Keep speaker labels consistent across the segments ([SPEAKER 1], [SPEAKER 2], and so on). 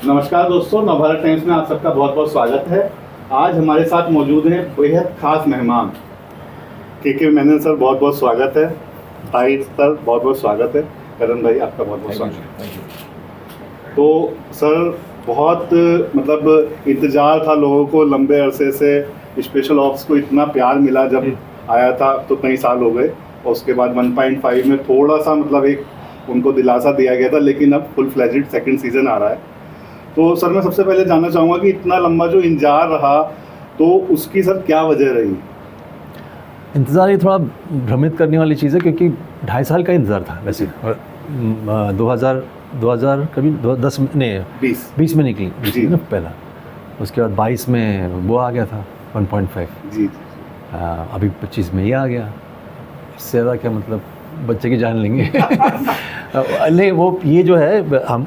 [SPEAKER 1] नमस्कार दोस्तों, नवभारत टाइम्स में आप सबका बहुत बहुत स्वागत है। आज हमारे साथ मौजूद हैं बेहद खास मेहमान के मेनन सर, बहुत बहुत स्वागत है। ताहिर सर, बहुत बहुत स्वागत है। करण भाई, आपका बहुत बहुत स्वागत है।
[SPEAKER 2] Thank you.
[SPEAKER 1] तो सर, बहुत मतलब इंतज़ार था लोगों को लंबे अरसे से। स्पेशल ऑप्स को इतना प्यार मिला जब आया था, तो कई साल हो गए, और उसके बाद 1.5 में थोड़ा सा मतलब एक उनको दिलासा दिया गया था, लेकिन अब फुल फ्लेजेड सेकंड सीज़न आ रहा है। तो सर, मैं सबसे पहले जानना चाहूँगा कि इतना लंबा जो इंतजार रहा, तो उसकी सर क्या वजह रही?
[SPEAKER 3] इंतज़ार ये थोड़ा भ्रमित करने वाली चीज़ है, क्योंकि 2.5 साल का इंतज़ार था वैसे। और 2000 कभी 10 नहीं 20 में निकली ना पहला। उसके बाद 22 में वो आ गया था 1.5
[SPEAKER 1] जी।
[SPEAKER 3] अभी 25 में ये आ गया। इससे ज़्यादा क्या मतलब, बच्चे की जान लेंगे। नहीं, वो ये जो है, हम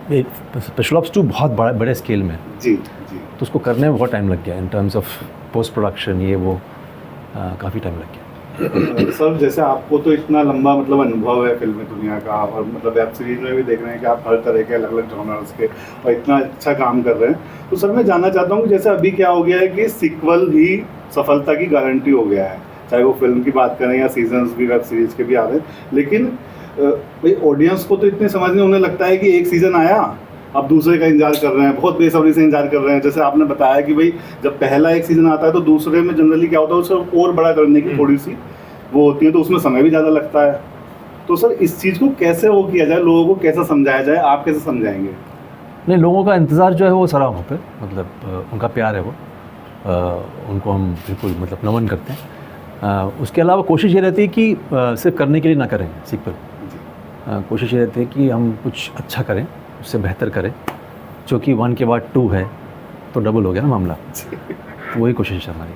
[SPEAKER 3] स्पेशल ऑप्स 2 बहुत बड़े स्केल में
[SPEAKER 1] जी।
[SPEAKER 3] तो उसको करने में बहुत टाइम लग गया। इन टर्म्स ऑफ पोस्ट प्रोडक्शन ये वो काफ़ी टाइम लग गया।
[SPEAKER 1] सर, जैसे आपको तो इतना लंबा मतलब अनुभव है फिल्म दुनिया का, और मतलब वेब सीरीज में भी देख रहे हैं कि आप हर तरह के अलग अलग जॉनर्स के और इतना अच्छा काम कर रहे हैं। तो सर, मैं जानना चाहता हूँ कि जैसे अभी क्या हो गया है कि सीक्वल ही सफलता की गारंटी हो गया है, चाहे वो फिल्म की बात करें या सीजन्स भी वेब सीरीज के भी आ रहे हैं। लेकिन भाई, ऑडियंस को तो इतने समझ में उन्हें लगता है कि एक सीज़न आया, अब दूसरे का इंतजार कर रहे हैं, बहुत बेसब्री से इंतजार कर रहे हैं। जैसे आपने बताया कि भाई, जब पहला एक सीज़न आता है तो दूसरे में जनरली क्या होता है, उसे और बड़ा करने की थोड़ी सी वो होती है, तो उसमें समय भी ज़्यादा लगता है। तो सर, इस चीज़ को कैसे वो किया जाए, लोगों को कैसे समझाया जाए, आप कैसे समझाएंगे?
[SPEAKER 3] नहीं, लोगों का इंतज़ार जो है वो सराहों पे, मतलब उनका प्यार है वो, उनको हम बिल्कुल मतलब नमन करते हैं। उसके अलावा कोशिश ये रहती है कि सिर्फ करने के लिए ना करें सीक्वल। कोशिश ये रहती है कि हम कुछ अच्छा करें, उससे बेहतर करें। जो कि 1 के बाद 2 है तो डबल हो गया ना मामला। तो वही कोशिश है हमारी।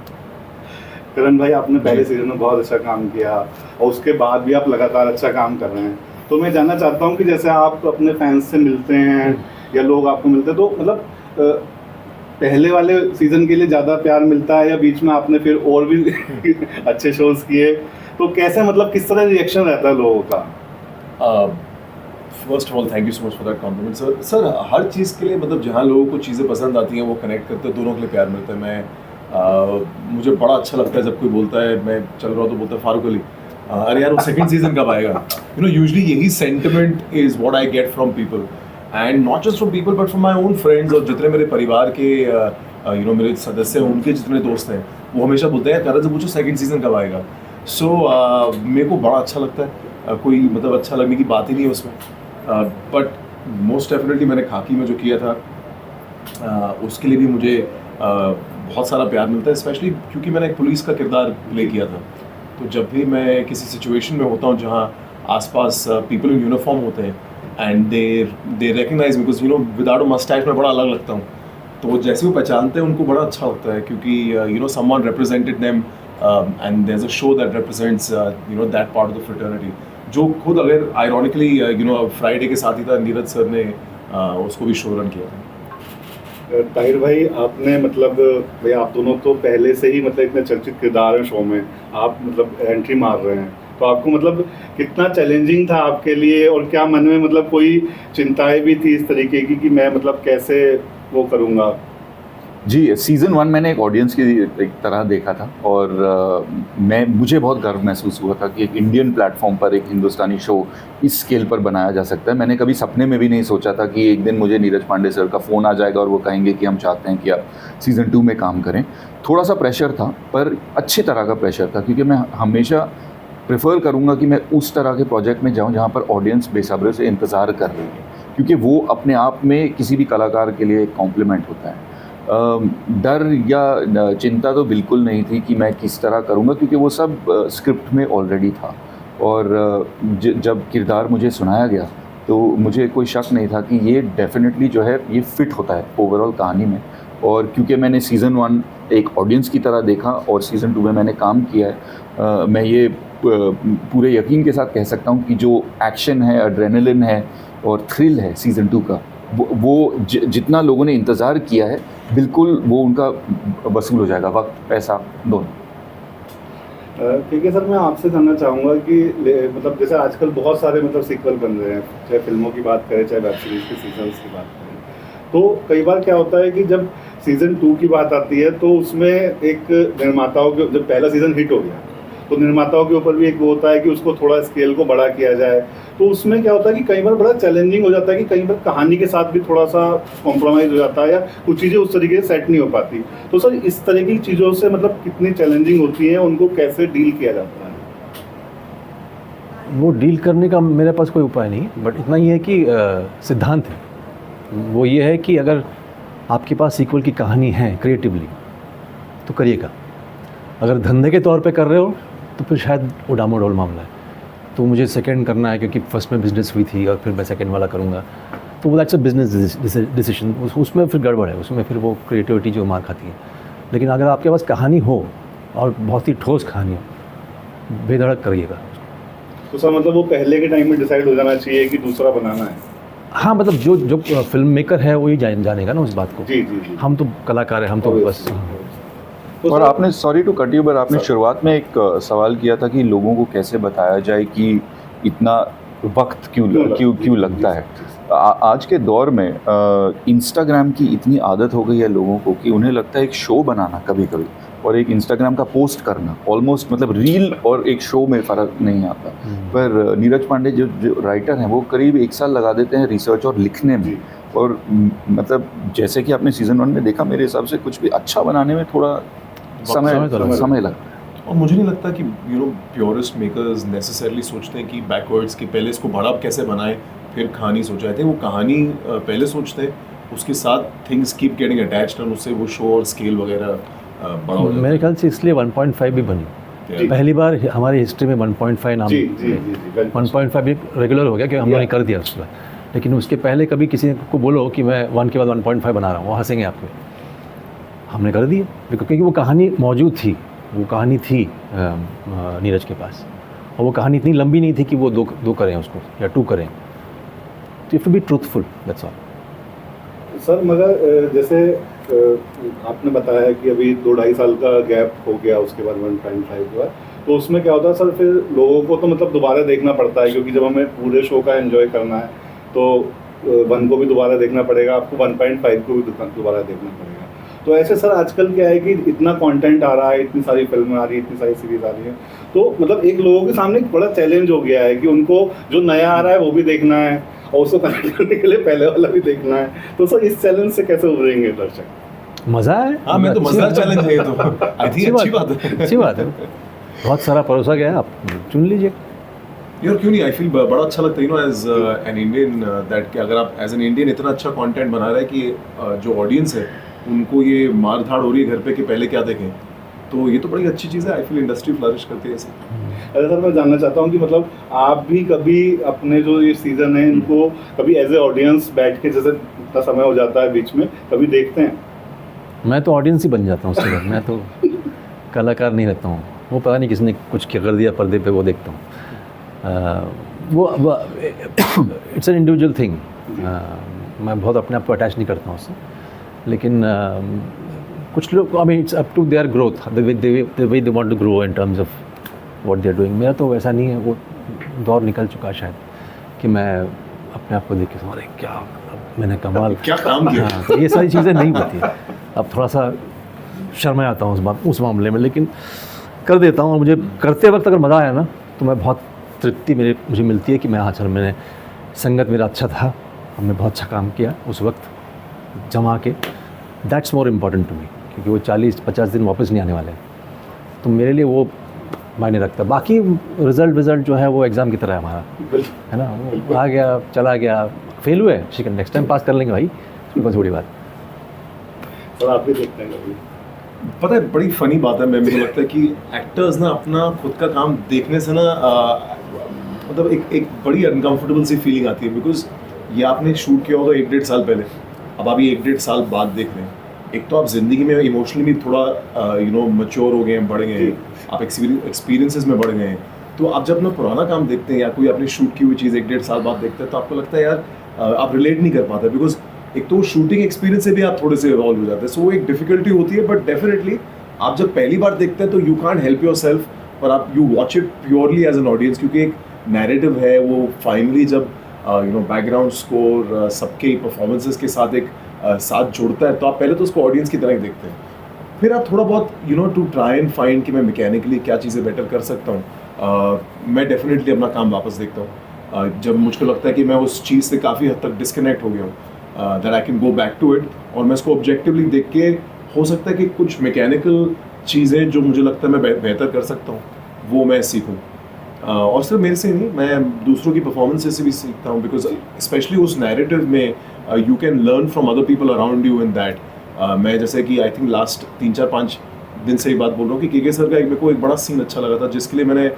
[SPEAKER 1] करण भाई, आपने पहले सीजन में बहुत अच्छा काम किया और उसके बाद भी आप लगातार अच्छा काम कर रहे हैं। तो मैं जानना चाहता हूँ कि जैसे आप अपने फैंस से मिलते हैं या लोग आपको मिलते हैं, तो मतलब पहले वाले सीज़न के लिए ज़्यादा प्यार मिलता है, या बीच में आपने फिर और भी अच्छे शोज़ किए, तो कैसे मतलब किस तरह रिएक्शन रहता है लोगों का?
[SPEAKER 2] First of all thank you so much for that compliment sir. Sir, हर चीज़ के लिए मतलब जहाँ लोगों को चीज़ें पसंद आती हैं वो कनेक्ट करते हैं, दोनों के लिए प्यार मिलता है। मुझे बड़ा अच्छा लगता है जब कोई बोलता है, मैं चल रहा हूँ तो बोलता है फारूक अली, अरे यार वो सेकंड सीजन कब आएगा। यूजुअली यही sentiment is what I get from people, and not just from people but from my own friends. और जितने मेरे परिवार के मेरे सदस्य हैं, उनके जितने दोस्त हैं, वो हमेशा बोलते हैं, करण से पूछो सेकंड सीजन कब आएगा। सो मेरे को बड़ा अच्छा लगता है। कोई मतलब अच्छा लगने की बात ही नहीं है उसमें। बट मोस्ट डेफिनेटली मैंने खाकी में जो किया था उसके लिए भी मुझे बहुत सारा प्यार मिलता है, स्पेशली क्योंकि मैंने एक पुलिस का किरदार प्ले किया था। तो जब भी मैं किसी सिचुएशन में होता हूँ जहाँ आसपास पीपल इन यूनिफॉर्म होते हैं and they recognise because without a moustache में बड़ा अलग लगता हूँ, तो वो जैसे वो पहचानते हैं उनको बड़ा अच्छा होता है, क्योंकि someone represented them and there is a show that represents that part of the fraternity, जो खुद अगर आयरॉनिकली फ्राइडे के साथ ही था, नीरज सर ने उसको भी शो रन किया था।
[SPEAKER 1] ताहिर भाई, आपने मतलब भाई, आप दोनों तो पहले से ही मतलब इतने चर्चित किरदार हैं शो में, आप मतलब एंट्री मार रहे हैं, तो आपको मतलब कितना चैलेंजिंग था आपके लिए, और क्या मन में मतलब कोई चिंताएं भी थी इस तरीके की कि मैं मतलब कैसे वो करूँगा?
[SPEAKER 4] जी, सीज़न 1 मैंने एक ऑडियंस की एक तरह देखा था, और मुझे बहुत गर्व महसूस हुआ था कि एक इंडियन प्लेटफॉर्म पर एक हिंदुस्तानी शो इस स्केल पर बनाया जा सकता है। मैंने कभी सपने में भी नहीं सोचा था कि एक दिन मुझे नीरज पांडे सर का फ़ोन आ जाएगा और वो कहेंगे कि हम चाहते हैं कि आप सीज़न 2 में काम करें। थोड़ा सा प्रेशर था, पर अच्छे तरह का प्रेशर था, क्योंकि मैं हमेशा प्रेफर करूँगा कि मैं उस तरह के प्रोजेक्ट में जाऊँ जहाँ पर ऑडियंस बेसब्री से इंतज़ार कर रही है, क्योंकि वो अपने आप में किसी भी कलाकार के लिए एक कॉम्प्लीमेंट होता है। डर या चिंता तो बिल्कुल नहीं थी कि मैं किस तरह करूँगा, क्योंकि वो सब स्क्रिप्ट में ऑलरेडी था। और जब किरदार मुझे सुनाया गया तो मुझे कोई शक नहीं था कि ये डेफिनेटली जो है ये फिट होता है ओवरऑल कहानी में। और क्योंकि मैंने सीज़न 1 एक ऑडियंस की तरह देखा और सीज़न 2 में मैंने काम किया है, मैं ये पूरे यकीन के साथ कह सकता हूँ कि जो एक्शन है, एड्रेनलिन है और थ्रिल है सीज़न 2 का, वो जितना लोगों ने इंतज़ार किया है, बिल्कुल वो उनका वसूल हो जाएगा, वक्त पैसा दोनों।
[SPEAKER 1] ठीक है सर, मैं आपसे जानना चाहूँगा कि मतलब जैसे आजकल बहुत सारे मतलब सीक्वल बन रहे हैं, चाहे फिल्मों की बात करें चाहे वेब सीरीज़ के सीजन्स की बात करें, तो कई बार क्या होता है कि जब सीज़न 2 की बात आती है तो उसमें एक निर्माताओं के, जब पहला सीज़न हिट हो गया तो निर्माताओं के ऊपर भी एक वो होता है कि उसको थोड़ा स्केल को बड़ा किया जाए, तो उसमें क्या होता है कि कई बार बड़ा चैलेंजिंग हो जाता है कि कई बार कहानी के साथ भी थोड़ा सा कॉम्प्रोमाइज़ हो जाता है या कुछ चीज़ें उस तरीके से सेट नहीं हो पाती। तो सर इस तरह की चीज़ों से मतलब कितनी चैलेंजिंग होती हैं, उनको कैसे डील किया जाता है?
[SPEAKER 3] वो डील करने का मेरे पास कोई उपाय नहीं, बट इतना ही है कि सिद्धांत है वो ये है कि अगर आपके पास सीक्वल की कहानी है क्रिएटिवली तो करिएगा, अगर धंधे के तौर पे कर रहे हो तो फिर शायद वो डामाडोल मामला है। तो मुझे सेकंड करना है क्योंकि फर्स्ट में बिजनेस हुई थी और फिर मैं सेकंड वाला करूँगा, तो वो दैट्स अ बिजनेस डिसीजन, उसमें फिर गड़बड़ है, उसमें फिर वो क्रिएटिविटी जो मार खाती है। लेकिन अगर आपके पास कहानी हो और बहुत ही ठोस कहानी हो, बेधड़क करिएगा।
[SPEAKER 1] तो सर मतलब वो पहले के टाइम में डिसाइड हो जाना चाहिए कि दूसरा बनाना है?
[SPEAKER 3] हाँ, मतलब जो फिल्म मेकर है वही जानेगा ना उस बात को।
[SPEAKER 1] जी जी जी।
[SPEAKER 3] हम तो कलाकार हैं, हम तो बस।
[SPEAKER 1] तो
[SPEAKER 4] और
[SPEAKER 1] सर-
[SPEAKER 4] आपने, सॉरी टू कट यू, पर आपने शुरुआत में एक सवाल किया था कि लोगों को कैसे बताया जाए कि इतना वक्त क्यों लगता है। आज के दौर में इंस्टाग्राम की इतनी आदत हो गई है लोगों को कि उन्हें लगता है एक शो बनाना कभी कभी और एक इंस्टाग्राम का पोस्ट करना ऑलमोस्ट, मतलब रील और एक शो में फ़र्क नहीं आता। पर नीरज पांडे जो राइटर हैं वो करीब 1 साल लगा देते हैं रिसर्च और लिखने में, और मतलब जैसे कि आपने सीज़न 1 में देखा, मेरे हिसाब से कुछ भी अच्छा बनाने में थोड़ा समय लगता है।
[SPEAKER 2] और मुझे नहीं लगता कि प्योरिस्ट मेकर्स नेसेसरली सोचते हैं कि बैकवर्ड्स कि पहले इसको बड़ा कैसे बनाएं फिर कहानी सोचा है। वो कहानी पहले सोचते हैं, उसके साथ थिंग्स कीप गेटिंग अटैच्ड और उससे वो शो और स्केल वगैरह बड़ा हो जाता है।
[SPEAKER 3] मेरे ख्याल से इसलिए 1.5 भी बनी, पहली बार हमारी हिस्ट्री में 1.5 नाम।
[SPEAKER 1] जी जी जी जी
[SPEAKER 3] 1.5 भी रेगुलर हो गया कि हमने कर दिया उसके बाद, लेकिन उसके पहले कभी किसी को बोलो कि मैं 1 के बाद 1.5 बना रहा हूँ, वो हंसेंगे आपको। हमने कर दिए क्योंकि वो कहानी मौजूद थी, वो कहानी थी नीरज के पास, और वो कहानी इतनी लंबी नहीं थी कि वो दो करें उसको या 2 करें। तो if to be truthful, that's all.
[SPEAKER 1] Sir मगर जैसे आपने बताया कि अभी 2-2.5 साल का गैप हो गया उसके बाद 1.5 के बाद, तो उसमें क्या होता है सर, फिर लोगों को तो मतलब दोबारा देखना पड़ता है, क्योंकि जब हमें पूरे शो का एंजॉय करना है तो 1 को भी दोबारा देखना पड़ेगा, आपको 1.5 को भी दोबारा देखना पड़ेगा। तो ऐसे सर आजकल क्या है कि इतना कंटेंट आ रहा है, इतनी सारी फिल्में आ रही है, इतनी सारी सीरीज आ रही है, तो मतलब एक लोगों के सामने एक बड़ा चैलेंज हो गया है कि उनको जो नया आ रहा है वो भी देखना है और उसको कनेक्ट करने के लिए पहले वाला भी देखना है। तो सर इस चैलेंज से कैसे उभरेंगे दर्शक?
[SPEAKER 3] मज़ा है।
[SPEAKER 2] हाँ, मैं तो मज़ा चैलेंज है, तो आई थिंक अच्छी बात है।
[SPEAKER 3] अच्छी बात है, बहुत सारा परोसा गया है, आप चुन लीजिए।
[SPEAKER 2] यार क्यों नहीं, आई फील बड़ा अच्छा लगता है एज एन इंडियन दैट कि अगर आप एज एन इंडियन इतना अच्छा कंटेंट बना रहे हैं कि जो ऑडियंस है उनको ये मार धाड़ हो रही है घर पे कि पहले क्या देखें, तो ये तो बड़ी अच्छी चीज़ है। आई फील इंडस्ट्री फ्लरिश करती है ऐसे।
[SPEAKER 1] अरे सर मैं जानना चाहता हूँ कि मतलब आप भी कभी अपने जो ये सीज़न है इनको कभी एज ए ऑडियंस बैठ के, जैसे इतना समय हो जाता है बीच में, कभी देखते हैं?
[SPEAKER 3] मैं तो ऑडियंस ही बन जाता हूँ उसके बाद, मैं तो कलाकार नहीं रहता हूँ। वो पता नहीं किसने कुछ क्या कर दिया पर्दे पे, वो देखता हूँ। वो इट्स एन इंडिविजुअल थिंग। मैं बहुत अपने आप को अटैच नहीं करता हूँ उससे, लेकिन कुछ लोग, I mean it's up to their growth, the way they want to grow in terms of what they are doing. मेरा तो वैसा नहीं है, वो दौर निकल चुका है शायद कि मैं अपने आप को देख के समझ रहा क्या मैंने कमाल
[SPEAKER 2] क्या काम किया।
[SPEAKER 3] हाँ, तो ये सारी चीज़ें नहीं होती है। अब थोड़ा सा शर्मा आता हूँ उस मामले में, लेकिन कर देता हूँ। और मुझे करते वक्त अगर मज़ा आया ना तो मैं बहुत तृप्ति मुझे मिलती है कि मैं, हाँ चल, मैंने संगत मेरा अच्छा था, हमने बहुत अच्छा काम किया उस वक्त जमा के। That's more important to me, क्योंकि वो 40-50 दिन वापस नहीं आने वाले हैं, तो मेरे लिए वो मायने रखता है। बाकी रिज़ल्ट जो है वो एग्ज़ाम की तरह है हमारा, है ना, वो आ गया चला गया, फेल हुए ठीक है, नेक्स्ट टाइम पास कर लेंगे भाई, उसमें कोई थोड़ी बात।
[SPEAKER 1] सर आप भी देखते हैं कभी?
[SPEAKER 2] पता है बड़ी फनी बात है, मुझे लगता है कि एक्टर्स ना अपना खुद का काम देखने से ना मतलब एक बड़ी अनकंफर्टेबल सी फीलिंग आती है, बिकॉज ये आपने शूट किया होगा 1-1.5 साल पहले, अब आप ये 1-1.5 साल बाद देख रहे हैं। एक तो आप ज़िंदगी में इमोशनली भी थोड़ा मैच्योर हो गए हैं, बढ़ गए हैं, आप एक्सपीरियंसेस में बढ़ गए हैं। तो आप जब अपना पुराना काम देखते हैं या कोई आपने शूट की हुई चीज़ 1-1.5 साल बाद देखते हैं, तो आपको लगता है यार आप रिलेट नहीं कर पाते, बिकॉज एक तो शूटिंग एक्सपीरियंस से भी आप थोड़े से इवॉल्व हो जाते हैं। सो वो एक डिफिकल्टी होती है, बट डेफिनेटली आप जब पहली बार देखते हैं तो you can't help yourself, और आप you watch it purely as an audience, क्योंकि एक नैरेटिव है वो। फाइनली जब बैकग्राउंड स्कोर सबके परफॉर्मेंसेस के साथ एक साथ जोड़ता है, तो आप पहले तो उसको ऑडियंस की तरह ही देखते हैं, फिर आप थोड़ा बहुत टू ट्राई एंड फाइंड कि मैं मैकेनिकली क्या चीज़ें बेटर कर सकता हूँ। मैं डेफिनेटली अपना काम वापस देखता हूँ जब मुझको लगता है कि मैं उस चीज़ से काफ़ी हद तक डिस्कनेक्ट हो गया हूँ, that I can go back to it, और मैं इसको ऑब्जेक्टिवली देख के हो सकता है कि कुछ मैकेनिकल चीज़ें जो मुझे लगता है मैं बेहतर कर सकता हूँ वो मैं सीखूँ। और सिर्फ मेरे से नहीं, मैं दूसरों की परफॉर्मेंस से भी सीखता हूँ, बिकॉज स्पेशली उस नैरेटिव में you can learn from other people around you in that. मैं जैसे कि आई थिंक लास्ट 3-4-5 दिन से ही बात बोल रहा हूँ कि के सर का मेरे को एक बड़ा सीन अच्छा लगा था, जिसके लिए मैंने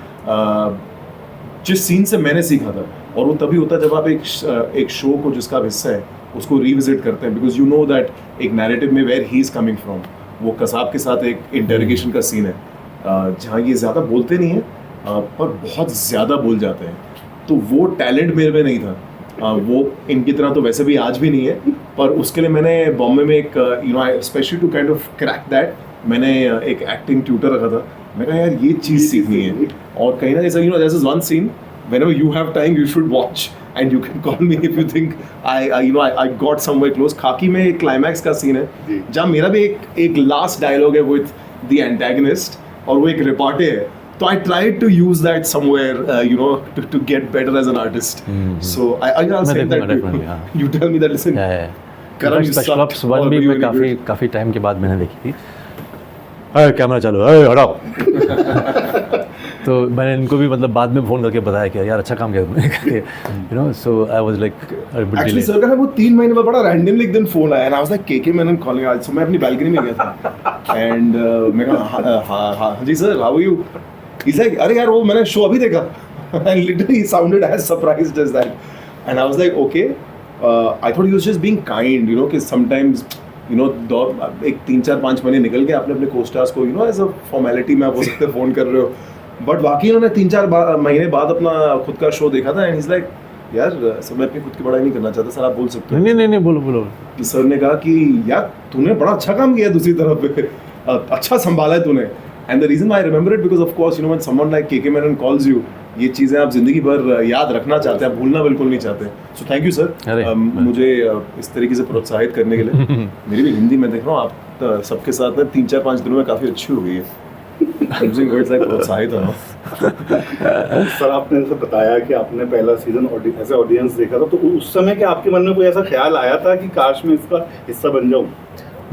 [SPEAKER 2] जिस सीन से मैंने सीखा था, और वो तभी होता है जब आप एक शो को जिसका हिस्सा है उसको रिविजिट करते हैं, बिकॉज यू नो दैट एक नैरेटिव में where he is coming from, वो कसाब के साथ एक इंटरोगेशन का सीन है जहाँ ये ज़्यादा बोलते नहीं हैं पर बहुत ज़्यादा बोल जाते हैं, तो वो टैलेंट मेरे में नहीं था। वो इनकी तरह तो वैसे भी आज भी नहीं है, पर उसके लिए मैंने बॉम्बे में एक specially to kind of crack that, मैंने एक एक्टिंग ट्यूटर रखा था। मैं कहा यार ये चीज़ सीखनी है, और कहीं ना कहीं this is one scene whenever you have time you should watch and you can call me if you think I got somewhere close। खाकी में एक क्लाइमैक्स का सीन है जहाँ मेरा भी एक लास्ट डायलॉग है विद द एंटेगनिस्ट, और वो एक रिपार्टे है, तो I tried to use that somewhere to get better as an artist। So I'll say that to you। You tell me that, listen, Karan, you
[SPEAKER 3] special
[SPEAKER 2] sucked,
[SPEAKER 3] ops 1
[SPEAKER 2] or
[SPEAKER 3] भी
[SPEAKER 2] you
[SPEAKER 3] मैं
[SPEAKER 2] were good।
[SPEAKER 3] काफ़ी time के बाद मैंने देखी थी। अरे camera चालू, अरे हटाओ। तो मैंने इनको भी मतलब बाद में फ़ोन करके बताया कि यार अच्छा काम किया तुमने, so I was like
[SPEAKER 2] actually sir का वो 3 महीने बाद बड़ा रैंडमली एक दिन फोन आया, and I was like K Menen calling. आज मैं अपनी बालकनी में गया था एंड मैं कहा हाँ जी sir, how are you? He is like अरे यार वो मैंने शो अभी देखा, and literally he sounded as surprised as that, and I was like okay, I thought he was just being kind, कि समटाइम्स एक 3-4-5 महीने निकल गए, आपने अपने कोस्टार्स को एज अ फॉर्मेलिटी में आप हो सकते फ़ोन कर रहे हो, बट वाकई उन्होंने 3-4 महीने बाद अपना खुद का शो देखा था, एंड इज लाइक यार सर मैं अपनी खुद की बड़ाई नहीं करना चाहता सर, आप बोल सकते हो।
[SPEAKER 3] नहीं बोलो।
[SPEAKER 2] कि सर ने कहा कि यार तूने बड़ा अच्छा काम किया दूसरी तरफ पे, अच्छा संभाला है तूने, and the reason I remember it because of course when someone like K Menon calls you, ये चीज़ें आप जिंदगी भर याद रखना चाहते हैं, आप भूलना बिल्कुल नहीं चाहते। सो थैंक यू सर मुझे इस तरीके से प्रोत्साहित करने के लिए। मेरी भी हिंदी में देख रहा हूँ आप सबके साथ में 3-4-5 दिनों में काफ़ी अच्छी हो गई है। प्रोत्साहित हो
[SPEAKER 1] सर, आपने जैसे बताया कि आपने पहला सीजन ऐसे ऑडियंस देखा था, तो उस समय क्या आपके मन में कोई ऐसा ख्याल आया था कि काश मैं इसका हिस्सा बन जाऊं?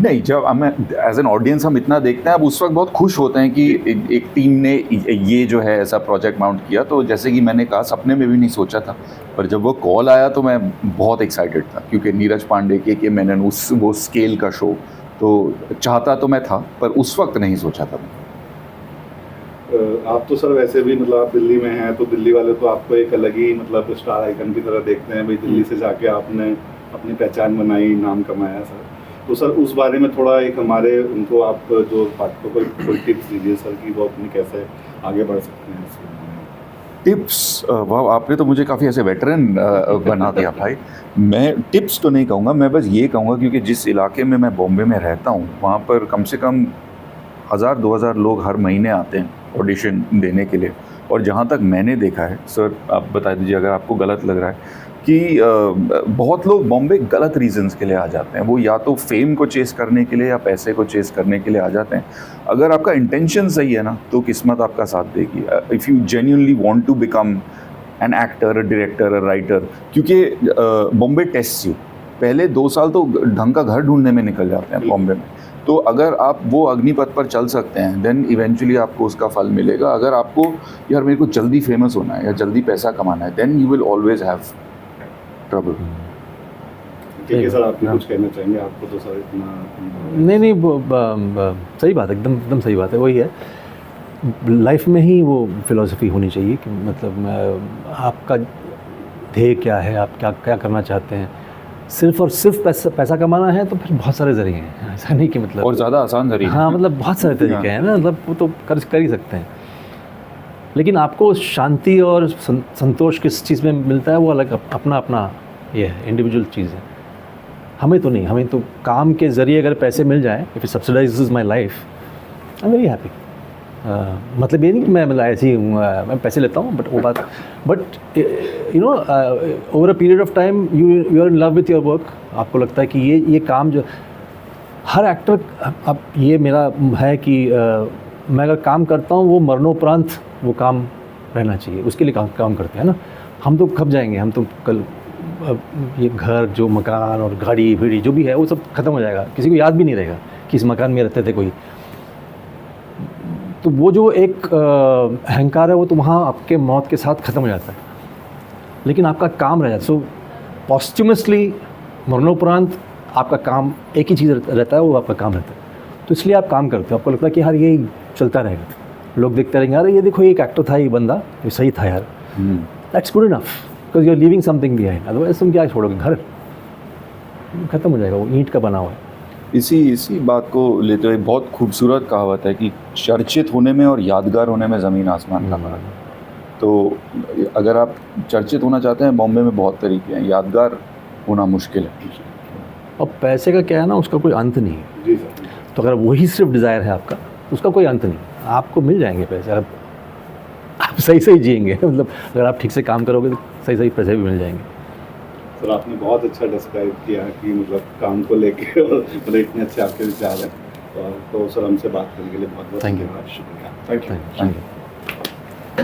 [SPEAKER 4] नहीं, जब हमें एज एन ऑडियंस हम इतना देखते हैं, अब उस वक्त बहुत खुश होते हैं कि एक टीम ने ये जो है ऐसा प्रोजेक्ट माउंट किया, तो जैसे कि मैंने कहा सपने में भी नहीं सोचा था, पर जब वो कॉल आया तो मैं बहुत एक्साइटेड था, क्योंकि नीरज पांडे के मैंने वो स्केल का शो तो चाहता तो मैं था, पर उस वक्त नहीं सोचा था।
[SPEAKER 1] आप तो सर वैसे भी मतलब आप दिल्ली में हैं, तो दिल्ली वाले तो आपको एक अलग ही मतलब स्टार आइकन की तरह देखते हैं, भाई दिल्ली से जाके आपने अपनी पहचान बनाई, नाम कमाया सर। तो सर उस बारे में थोड़ा एक हमारे उनको आप जो पाठकों को कोई टिप्स दीजिए सर कि वो अपनी कैसे आगे बढ़ सकते हैं इसमें।
[SPEAKER 4] टिप्स, वाह आपने तो मुझे काफ़ी ऐसे वेटरन बना दिया भाई। मैं टिप्स तो नहीं कहूँगा, मैं बस ये कहूँगा क्योंकि जिस इलाके में मैं बॉम्बे में रहता हूँ वहाँ पर कम से कम 1000-2000 लोग हर महीने आते हैं ऑडिशन देने के लिए, और जहाँ तक मैंने देखा है, सर आप बता दीजिए अगर आपको गलत लग रहा है, कि बहुत लोग बॉम्बे गलत रीजंस के लिए आ जाते हैं। वो या तो फेम को चेस करने के लिए या पैसे को चेस करने के लिए आ जाते हैं। अगर आपका इंटेंशन सही है ना, तो किस्मत आपका साथ देगी। If you genuinely want to become an actor, a director, a writer, क्योंकि बॉम्बे टेस्ट्स यू। पहले 2 साल तो ढंग का घर ढूंढने में निकल जाते हैं बॉम्बे में। तो अगर आप वो अग्निपथ पर चल सकते हैं, देन इवेंचुअली आपको उसका फल मिलेगा। अगर आपको यार मेरे को जल्दी फेमस होना है या जल्दी पैसा कमाना है, then you will always have trouble.
[SPEAKER 1] ठीक है सर, आप कुछ कहना चाहेंगे? आपको तो सर इतना
[SPEAKER 3] नहीं सही बात है, एकदम सही बात है। वही है, लाइफ में ही वो फिलॉसफी होनी चाहिए कि मतलब आपका ध्येय क्या है, आप क्या करना चाहते हैं। सिर्फ और सिर्फ पैसा कमाना है तो फिर बहुत सारे जरिए हैं, ऐसा नहीं कि मतलब
[SPEAKER 4] और ज़्यादा आसान जरिए।
[SPEAKER 3] हाँ, मतलब बहुत सारे तरीके हैं ना, मतलब वो तो कर ही सकते हैं। लेकिन आपको शांति और संतोष किस चीज़ में मिलता है वो अलग अपना ये है, इंडिविजुअल चीज़ है। हमें तो नहीं, हमें तो काम के ज़रिए अगर पैसे मिल जाए, if it subsidises my life, I am very happy. मतलब ये नहीं कि मैं मतलब ऐसे ही हूँ, मैं पैसे लेता हूँ, बट वो बात, but you know over a period of time you are in love with your work. आपको लगता है कि ये काम जो हर एक्टर, अब ये मेरा है कि मैं अगर काम करता हूँ वो मरणोपरांत वो काम रहना चाहिए, उसके लिए काम करते हैं ना। हम तो खप जाएंगे, हम तो कल ये घर जो मकान और गाड़ी भीड़ी जो भी है वो सब ख़त्म हो जाएगा, किसी को याद भी नहीं रहेगा कि इस मकान में रहते थे कोई। तो वो जो एक अहंकार है वो तो वहाँ आपके मौत के साथ ख़त्म हो जाता है, लेकिन आपका काम रह जाता है। सो पॉस्ट्यूमसली मरणोपरांत आपका काम एक ही चीज़ रहता है, वो आपका काम रहता है। तो इसलिए आप काम करते हो, आपको लगता है कि यार ये चलता रहेगा, लोग देखते रहेंगे, यार ये देखो ये एक एक्टर था, ये बंदा ये सही था यार, that's good enough, because you are living something behind. Otherwise तुम क्या छोड़ोगे, घर ख़त्म हो जाएगा, वो ईंट का बना हुआ है।
[SPEAKER 4] इसी बात को लेते हुए बहुत खूबसूरत कहावत है कि चर्चित होने में और यादगार होने में ज़मीन आसमान का फर्क है। तो अगर आप चर्चित होना चाहते हैं, बॉम्बे में बहुत तरीके हैं, यादगार होना मुश्किल है।
[SPEAKER 3] और पैसे का क्या है ना, उसका कोई अंत नहीं है।
[SPEAKER 1] जी सर।
[SPEAKER 3] तो अगर वही सिर्फ डिज़ायर है आपका, उसका कोई अंत नहीं, आपको मिल जाएंगे पैसे। अगर आप सही जिएंगे, मतलब अगर आप ठीक से काम करोगे तो सही पैसे भी मिल जाएंगे।
[SPEAKER 1] सर आपने बहुत अच्छा डिस्क्राइब किया कि मतलब काम को लेके और मतलब इतने अच्छे आपके विचार हैं। तो सर हमसे बात करने के लिए बहुत बहुत
[SPEAKER 3] Thank you.
[SPEAKER 1] शुक्रिया।
[SPEAKER 2] Thank you.
[SPEAKER 3] Thank you.